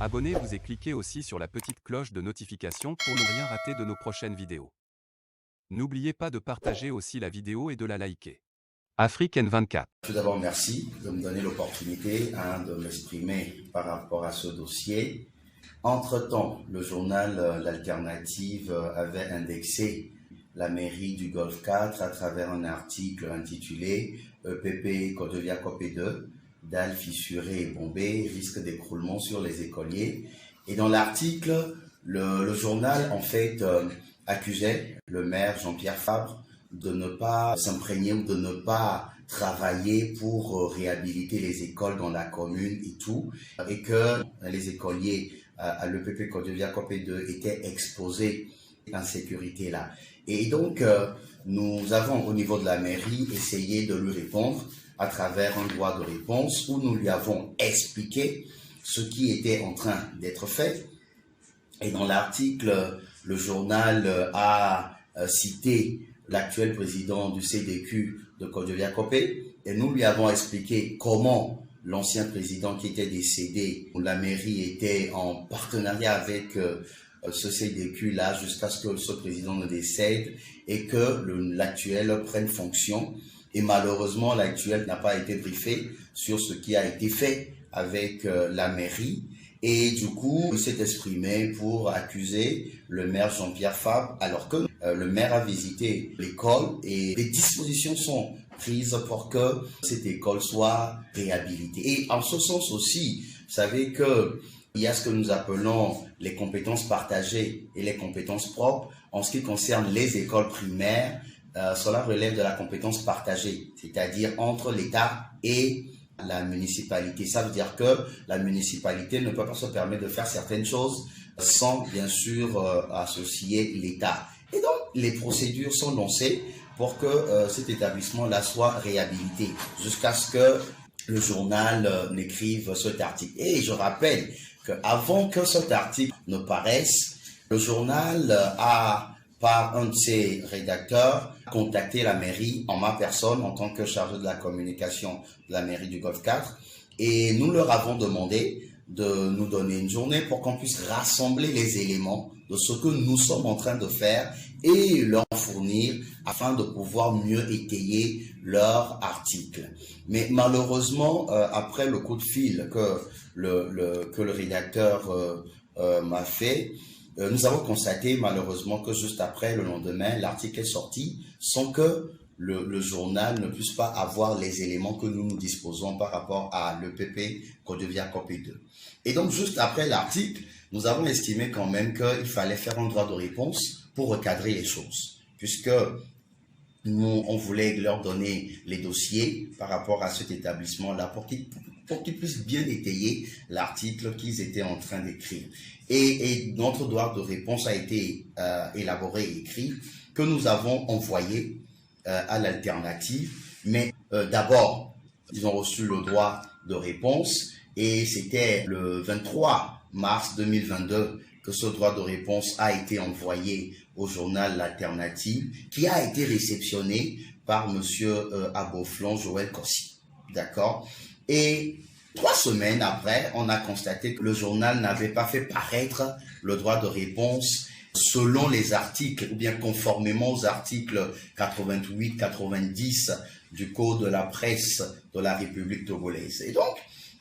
Abonnez-vous et cliquez aussi sur la petite cloche de notification pour ne rien rater de nos prochaines vidéos. N'oubliez pas de partager aussi la vidéo et de la liker. Afrique N24. Tout d'abord, merci de me donner l'opportunité de m'exprimer par rapport à ce dossier. Entre-temps, le journal L'Alternative avait indexé la mairie du Golfe 4 à travers un article intitulé « EPP Codevia-Copé 2, dalles fissurées et bombées, risque d'écroulement sur les écoliers ». Et dans l'article, le journal en fait accusait le maire Jean-Pierre Fabre de ne pas s'imprégner ou de ne pas travailler pour réhabiliter les écoles dans la commune et tout, et que les écoliers à l'EPP Codevia-Copé 2 étaient exposés à l'insécurité là. Et donc, nous avons au niveau de la mairie essayé de lui répondre à travers un droit de réponse où nous lui avons expliqué ce qui était en train d'être fait. Et dans l'article, le journal a cité l'actuel président du CDQ de Codevia-Copé, et nous lui avons expliqué comment l'ancien président qui était décédé, la mairie était en partenariat avec ce CDQ-là jusqu'à ce que ce président ne décède et que l'actuel prenne fonction. Et malheureusement, l'actuel n'a pas été briefé sur ce qui a été fait avec la mairie. Et du coup, il s'est exprimé pour accuser le maire Jean-Pierre Fabre, alors que le maire a visité l'école et des dispositions sont prises pour que cette école soit réhabilitée. Et en ce sens aussi, vous savez que il y a ce que nous appelons les compétences partagées et les compétences propres. En ce qui concerne les écoles primaires, cela relève de la compétence partagée, c'est-à-dire entre l'État et la municipalité. Ça veut dire que la municipalité ne peut pas se permettre de faire certaines choses sans, bien sûr, associer l'État. Et donc, les procédures sont lancées pour que cet établissement-là soit réhabilité jusqu'à ce que le journal n'écrive cet article. Et je rappelle qu'avant que cet article ne paraisse, le journal a, par un de ses rédacteurs, contacté la mairie en ma personne en tant que chargé de la communication de la mairie du Golfe 4 et nous leur avons demandé de nous donner une journée pour qu'on puisse rassembler les éléments de ce que nous sommes en train de faire et leur fournir afin de pouvoir mieux étayer leur article. Mais malheureusement, après le coup de fil que le rédacteur m'a fait, nous avons constaté malheureusement que juste après, le lendemain, l'article est sorti sans que le journal ne puisse pas avoir les éléments que nous disposons par rapport à l'EPP Codevia-Copé 2. Et donc, juste après l'article, nous avons estimé quand même qu'il fallait faire un droit de réponse pour recadrer les choses, puisque nous, on voulait leur donner les dossiers par rapport à cet établissement-là pour qu'ils puissent bien étayer l'article qu'ils étaient en train d'écrire. Et notre droit de réponse a été élaboré et écrit, que nous avons envoyé à l'Alternative. Mais d'abord, ils ont reçu le droit de réponse et c'était le 23 mars 2022 que ce droit de réponse a été envoyé au journal L'Alternative, qui a été réceptionné par monsieur Aboflon Joël Kossi. D'accord? Et 3 semaines après, on a constaté que le journal n'avait pas fait paraître le droit de réponse selon les articles, ou bien conformément aux articles 88-90 du Code de la presse de la République togolaise. Et donc,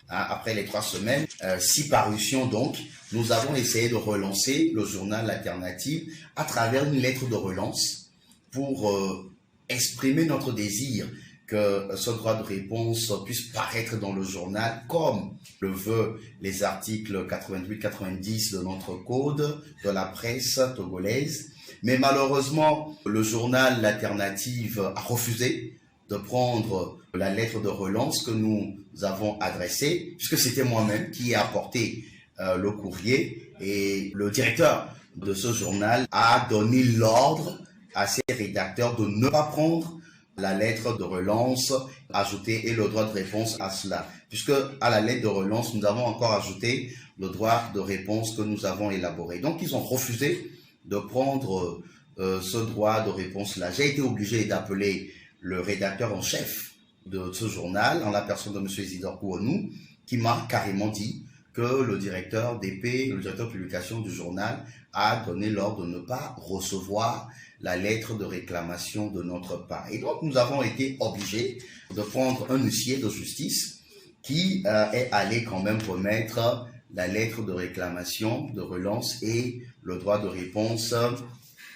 après les 3 semaines, 6 parutions donc, nous avons essayé de relancer le journal L'Alternative à travers une lettre de relance pour exprimer notre désir que ce droit de réponse puisse paraître dans le journal comme le veut les articles 88-90 de notre code de la presse togolaise. Mais malheureusement, le journal L'Alternative a refusé de prendre la lettre de relance que nous avons adressée, puisque c'était moi-même qui ai apporté le courrier et le directeur de ce journal a donné l'ordre à ses rédacteurs de ne pas prendre la lettre de relance ajoutée et le droit de réponse à cela. Puisque à la lettre de relance, nous avons encore ajouté le droit de réponse que nous avons élaboré. Donc, ils ont refusé de prendre ce droit de réponse-là. J'ai été obligé d'appeler le rédacteur en chef de ce journal, en la personne de M. Isidore Kouonou, qui m'a carrément dit que le directeur DP, le directeur de publication du journal, a donné l'ordre de ne pas recevoir la lettre de réclamation de notre part. Et donc, nous avons été obligés de prendre un huissier de justice qui est allé quand même remettre la lettre de réclamation, de relance et le droit de réponse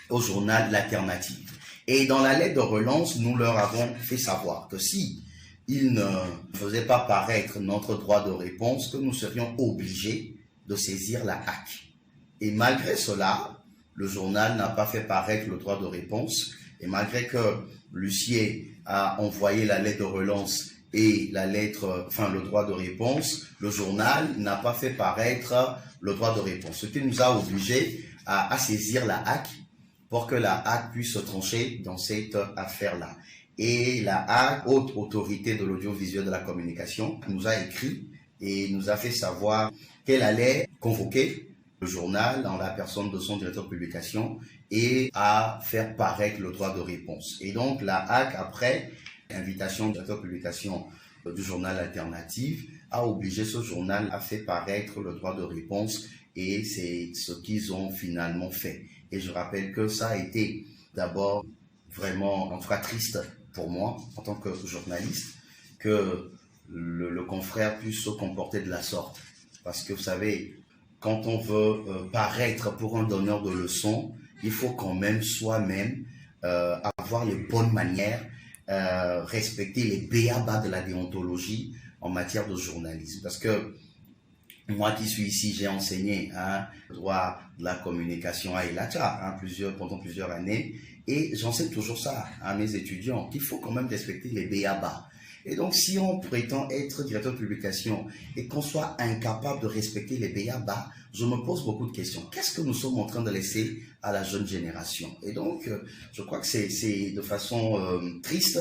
au journal L'Alternative. Et dans la lettre de relance, nous leur avons fait savoir que si ils ne faisaient pas paraître notre droit de réponse, que nous serions obligés de saisir la HAC. Et malgré cela, le journal n'a pas fait paraître le droit de réponse. Et malgré que l'huissier a envoyé la lettre de relance et le droit de réponse, le journal n'a pas fait paraître le droit de réponse. Ce qui nous a obligés à saisir la HAC pour que la HAC puisse se trancher dans cette affaire-là. Et la HAC, haute autorité de l'audiovisuel de la communication, nous a écrit et nous a fait savoir qu'elle allait convoquer le journal en la personne de son directeur de publication et à faire paraître le droit de réponse. Et donc la HAC, après invitation du directeur de publication du journal Alternative, a obligé ce journal à faire paraître le droit de réponse et c'est ce qu'ils ont finalement fait. Et je rappelle que ça a été d'abord vraiment en tout cas triste pour moi en tant que journaliste que le confrère puisse se comporter de la sorte. Parce que vous savez, quand on veut paraître pour un donneur de leçons, il faut quand même soi-même avoir les bonnes manières, respecter les b.a.-ba de la déontologie en matière de journalisme. Parce que moi qui suis ici, j'ai enseigné le droit de la communication à Elacha pendant plusieurs années et j'enseigne toujours ça à mes étudiants, qu'il faut quand même respecter les b.a.-ba. Et donc, si on prétend être directeur de publication et qu'on soit incapable de respecter les b.a.-ba, je me pose beaucoup de questions. Qu'est-ce que nous sommes en train de laisser à la jeune génération? Et donc, je crois que c'est de façon triste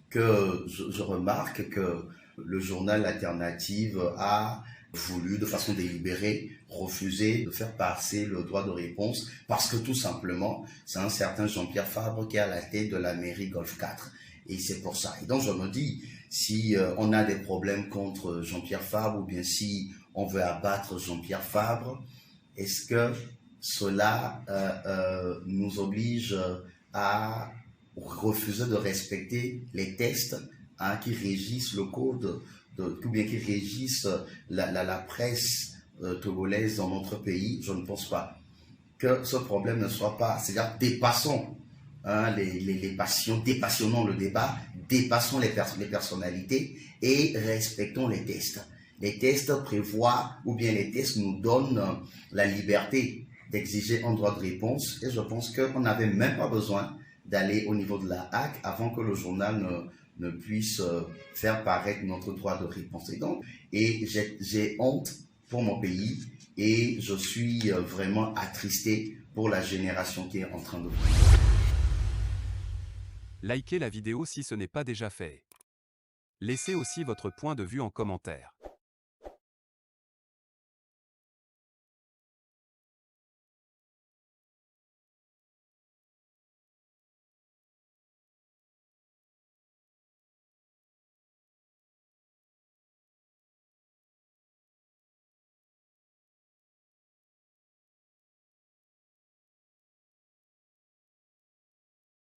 que je remarque que le journal Alternative a voulu, de façon délibérée, refuser de faire passer le droit de réponse parce que tout simplement, c'est un certain Jean-Pierre Fabre qui est à la tête de la mairie Golf 4. Et c'est pour ça. Et donc, je me dis, si on a des problèmes contre Jean-Pierre Fabre ou bien si on veut abattre Jean-Pierre Fabre, est-ce que cela nous oblige à refuser de respecter les textes qui régissent le code, ou bien qui régissent la presse togolaise dans notre pays? Je ne pense pas que ce problème ne soit pas, c'est-à-dire dépassons les passions, dépassionnons le débat, dépassons les personnalités et respectons les tests. Les tests prévoient, ou bien les tests nous donnent la liberté d'exiger un droit de réponse et je pense qu'on n'avait même pas besoin d'aller au niveau de la HAC avant que le journal ne puisse faire paraître notre droit de réponse. Et j'ai honte pour mon pays et je suis vraiment attristé pour la génération qui est en train de vivre. Likez la vidéo si ce n'est pas déjà fait. Laissez aussi votre point de vue en commentaire.